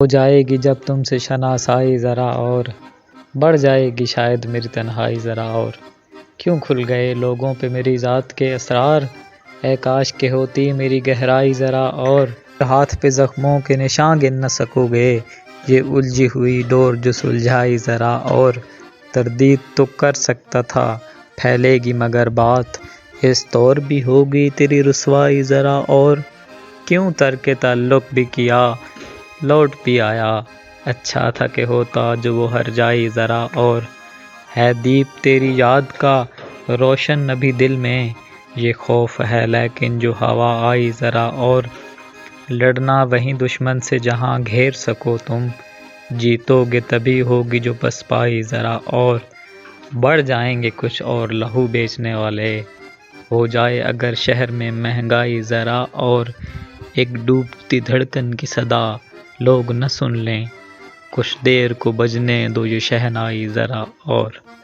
ہو جائے گی جب تم سے شناسائی ذرا اور بڑھ جائے گی شاید میری تنہائی ذرا اور کیوں کھل گئے لوگوں پہ میری ذات کے اسرار اے کاش کہ ہوتی میری گہرائی ذرا اور ہاتھ پہ زخموں کے نشاں گن نہ سکو گے یہ الجھی ہوئی ڈور جو سلجھائی ذرا اور تردید تو کر سکتا تھا پھیلے گی مگر بات اس طور بھی ہوگی تیری رسوائی ذرا اور کیوں ترک تعلق بھی کیا لوٹ بھی آیا اچھا تھا کہ ہوتا جو وہ ہر جائی ذرا اور ہے دیپ تیری یاد کا روشن نبھی دل میں یہ خوف ہے لیکن جو ہوا آئی ذرا اور لڑنا وہیں دشمن سے جہاں گھیر سکو تم جیتو گے تبھی ہوگی جو پس پائی ذرا اور بڑھ جائیں گے کچھ اور لہو بیچنے والے ہو جائے اگر شہر میں مہنگائی ذرا اور ایک ڈوبتی دھڑکن کی صدا لوگ نہ سن لیں کچھ دیر کو بجنے دو یہ شہنائی ذرا اور